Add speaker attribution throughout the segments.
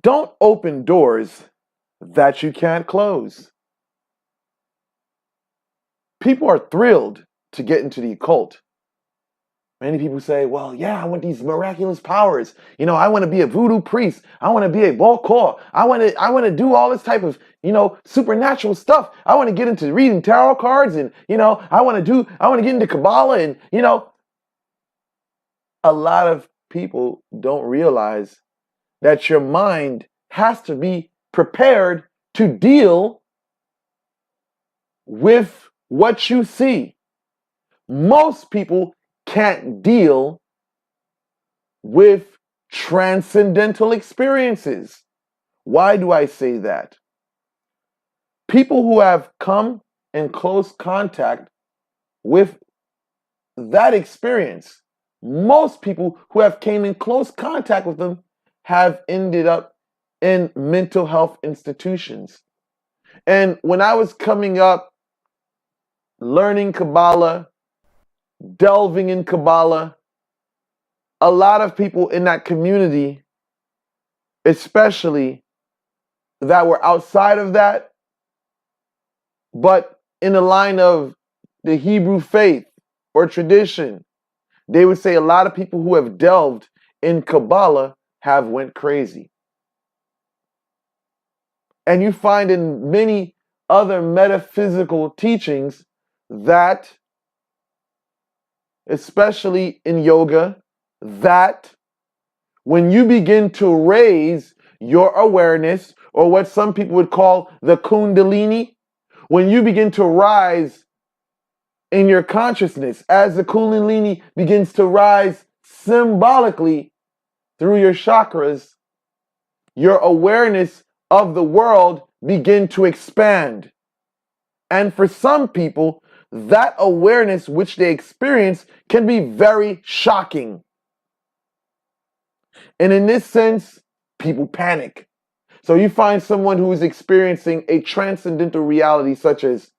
Speaker 1: Don't open doors that you can't close. People are thrilled to get into the occult. Many people say, well, yeah, I want these miraculous powers. I want to be a voodoo priest. I want to be a Bokor. I want to do all this type of, supernatural stuff. I want to get into reading tarot cards and, I want to get into Kabbalah and, a lot of people don't realize that your mind has to be prepared to deal with what you see. Most people can't deal with transcendental experiences. Why do I say that? People who have come in close contact with that experience, most people who have came in close contact with them have ended up in mental health institutions. And when I was coming up, learning Kabbalah, delving in Kabbalah, a lot of people in that community, especially that were outside of that, but in the line of the Hebrew faith or tradition, they would say a lot of people who have delved in Kabbalah have went crazy. And you find in many other metaphysical teachings that, especially in yoga, that when you begin to raise your awareness, or what some people would call the Kundalini, when you begin to rise in your consciousness, as the Kundalini begins to rise symbolically through your chakras, your awareness of the world begin to expand. And for some people, that awareness which they experience can be very shocking. And in this sense, people panic. So you find someone who is experiencing a transcendental reality, such as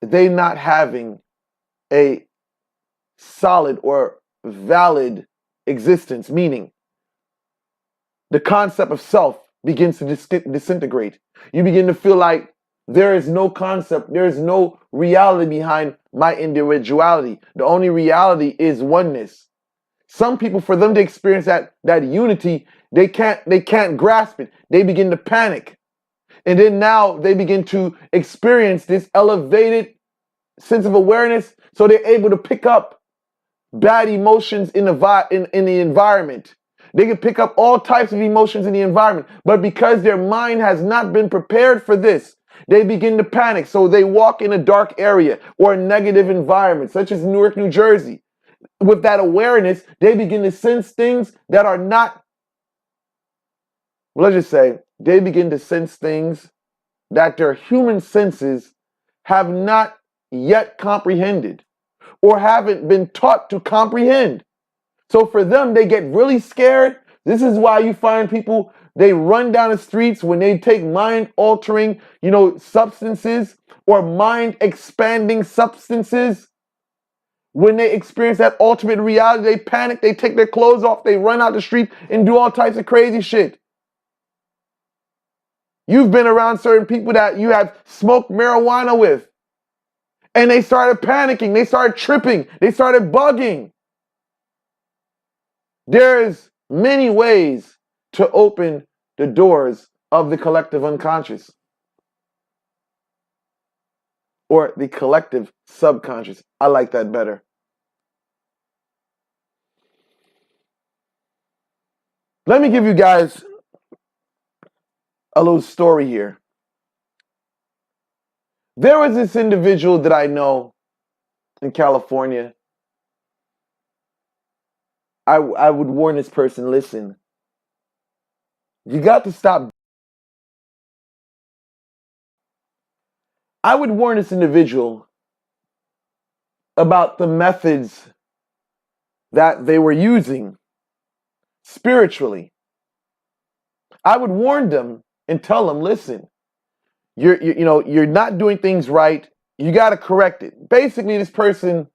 Speaker 1: they not having a solid or valid existence, meaning the concept of self begins to disintegrate. You begin to feel like there is no concept, there is no reality behind my individuality. The only reality is oneness. Some people, for them to experience that unity, they can't grasp it. They begin to panic. And then now they begin to experience this elevated sense of awareness, so they're able to pick up bad emotions in the environment. They can pick up all types of emotions in the environment, but because their mind has not been prepared for this, they begin to panic. So they walk in a dark area or a negative environment, such as Newark, New Jersey. With that awareness, they begin to sense things that are not, let's just say, they begin to sense things that their human senses have not yet comprehended or haven't been taught to comprehend. So for them, they get really scared. This is why you find people, they run down the streets when they take mind-altering, substances or mind-expanding substances. When they experience that ultimate reality, they panic, they take their clothes off, they run out the street and do all types of crazy shit. You've been around certain people that you have smoked marijuana with, and they started panicking, they started tripping, they started bugging. There's many ways to open the doors of the collective unconscious or the collective subconscious. I like that better. Let me give you guys a little story here. There was this individual that I know in California. I would warn this person, listen, you got to stop. I would warn this individual about the methods that they were using spiritually. I would warn them and tell them, listen, you're not doing things right. You got to correct it. Basically, this person,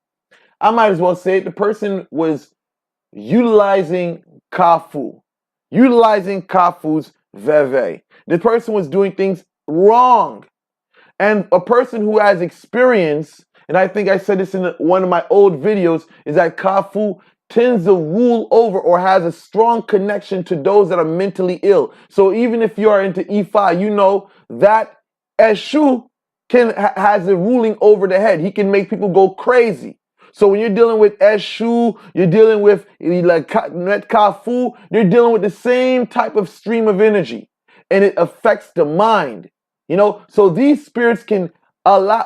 Speaker 1: I might as well say it, the person was utilizing Kafu. utilizing Kafu's veve. The person was doing things wrong. And a person who has experience, and I think I said this in one of my old videos, is that Kafu tends to rule over or has a strong connection to those that are mentally ill. So even if you are into Ifa, you know that Eshu has a ruling over the head. He can make people go crazy. So when you're dealing with Eshu, you're dealing with like Net Kafu, you're dealing with the same type of stream of energy, and it affects the mind. You know, so these spirits can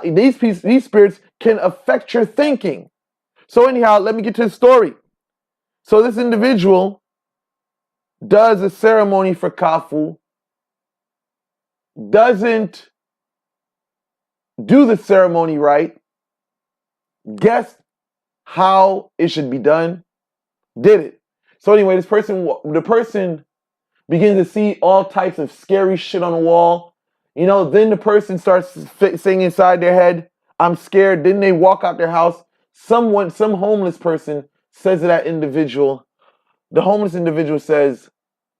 Speaker 1: these spirits can affect your thinking. So anyhow, let me get to the story. So this individual does a ceremony for Kafu, doesn't do the ceremony right, guessed how it should be done, did it. So anyway, the person begins to see all types of scary shit on the wall. You know, then the person starts saying inside their head, I'm scared. Then they walk out their house. Some homeless person says to that individual, the homeless individual says,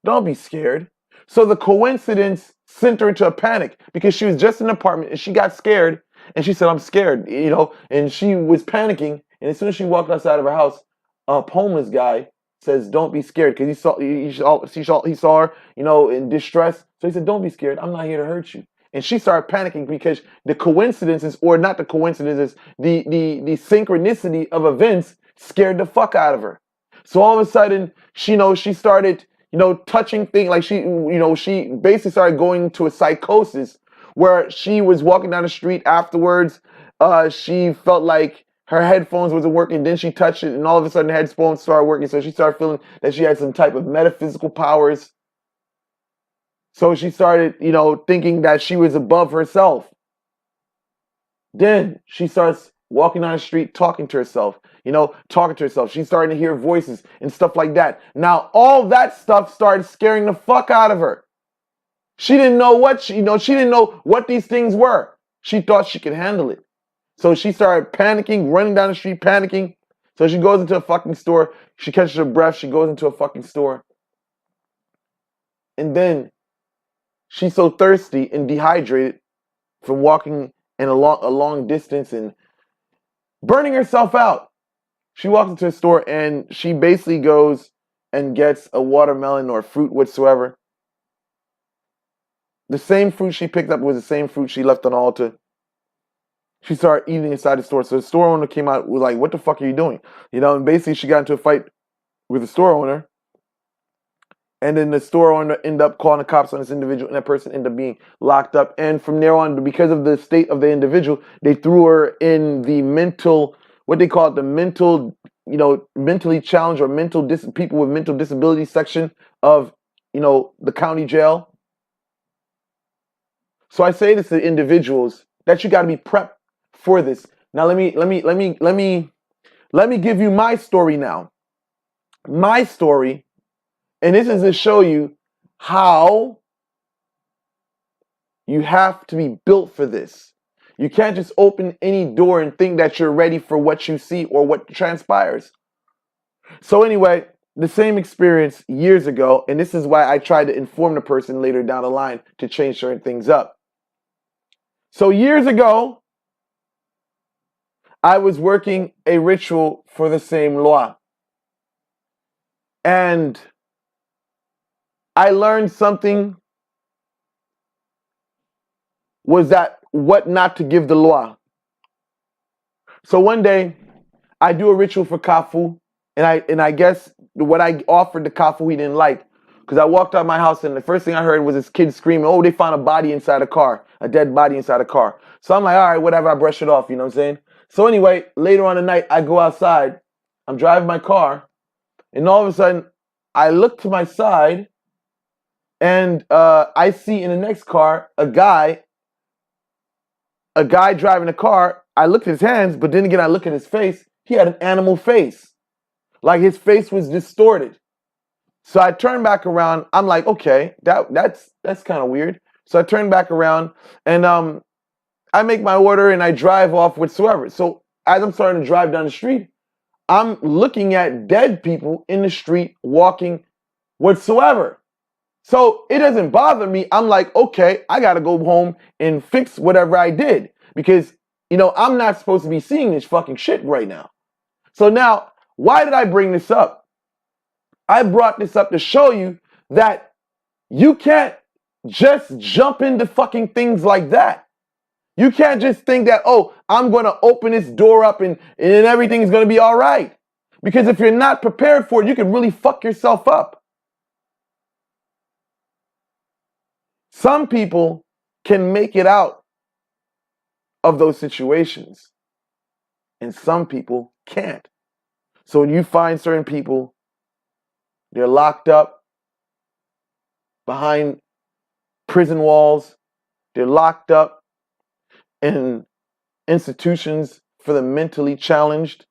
Speaker 1: don't be scared. So the coincidence sent her into a panic because she was just in an apartment and she got scared and she said, I'm scared, you know, and she was panicking. And as soon as she walked outside of her house, a homeless guy says, don't be scared, because he saw her, you know, in distress. So he said, don't be scared. I'm not here to hurt you. And she started panicking because the coincidences, or not the coincidences, the synchronicity of events scared the fuck out of her. So all of a sudden, she started, touching things, like she basically started going into a psychosis where she was walking down the street afterwards. She felt like her headphones wasn't working. Then she touched it, and all of a sudden, the headphones started working. So she started feeling that she had some type of metaphysical powers. So she started, thinking that she was above herself. Then she starts walking down the street, talking to herself. She's starting to hear voices and stuff like that. Now, all that stuff started scaring the fuck out of her. She didn't know she didn't know what these things were. She thought she could handle it. So she started panicking, running down the street, panicking. So she goes into a fucking store. She catches her breath. She goes into a fucking store. And then she's so thirsty and dehydrated from walking in a long distance and burning herself out. She walks into a store and she basically goes and gets a watermelon or fruit whatsoever. The same fruit she picked up was the same fruit she left on the altar. She started eating inside the store. So the store owner came out, was like, what the fuck are you doing? And basically she got into a fight with the store owner. And then the store owner ended up calling the cops on this individual, and that person ended up being locked up. And from there on, because of the state of the individual, they threw her in the mental, what they call it, the mental, mentally challenged or people with mental disability section of, the county jail. So I say this to individuals that you got to be prepped for this. Now let me give you my story now. My story. And this is to show you how you have to be built for this. You can't just open any door and think that you're ready for what you see or what transpires. So anyway, the same experience years ago, and this is why I tried to inform the person later down the line to change certain things up. So years ago, I was working a ritual for the same law. And I learned something was that what not to give the law. So one day I do a ritual for Kafu, and I guess what I offered to Kafu he didn't like, because I walked out of my house and the first thing I heard was this kid screaming, oh, they found a body inside a car, a dead body inside a car. So I'm like, all right, whatever, I brush it off, you know what I'm saying? So anyway, later on the night, I go outside, I'm driving my car, and all of a sudden I look to my side, and I see in the next car a guy driving a car. I look at his hands, but then again I look at his face. He had an animal face, like his face was distorted. So I turn back around. I'm like, okay, that's kind of weird. So I turn back around and I make my order and I drive off whatsoever. So as I'm starting to drive down the street, I'm looking at dead people in the street walking whatsoever. So it doesn't bother me. I'm like, okay, I got to go home and fix whatever I did because, I'm not supposed to be seeing this fucking shit right now. So now, why did I bring this up? I brought this up to show you that you can't just jump into fucking things like that. You can't just think that, oh, I'm going to open this door up and everything's going to be all right. Because if you're not prepared for it, you can really fuck yourself up. Some people can make it out of those situations, and some people can't. So when you find certain people, they're locked up behind prison walls, they're locked up in institutions for the mentally challenged.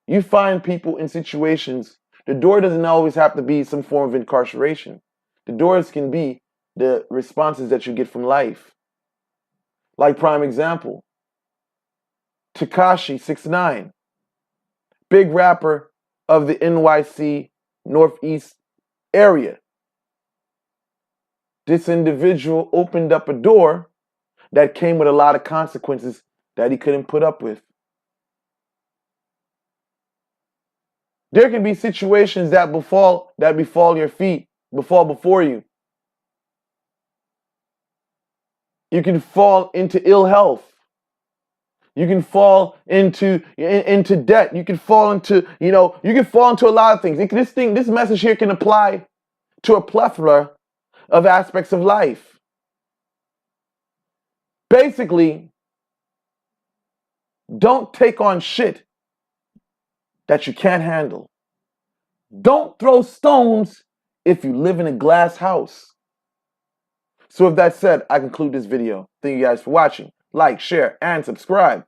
Speaker 1: You find people in situations, the door doesn't always have to be some form of incarceration. The doors can be the responses that you get from life. Like prime example, Tekashi 6ix9ine, big rapper of the NYC Northeast area. This individual opened up a door that came with a lot of consequences that he couldn't put up with. There can be situations that befall your feet, befall before you. You can fall into ill health. You can fall into debt. You can fall into, you can fall into a lot of things. This message here can apply to a plethora of aspects of life. Basically, don't take on shit that you can't handle. Don't throw stones if you live in a glass house. So with that said, I conclude this video. Thank you guys for watching. Like, share, and subscribe.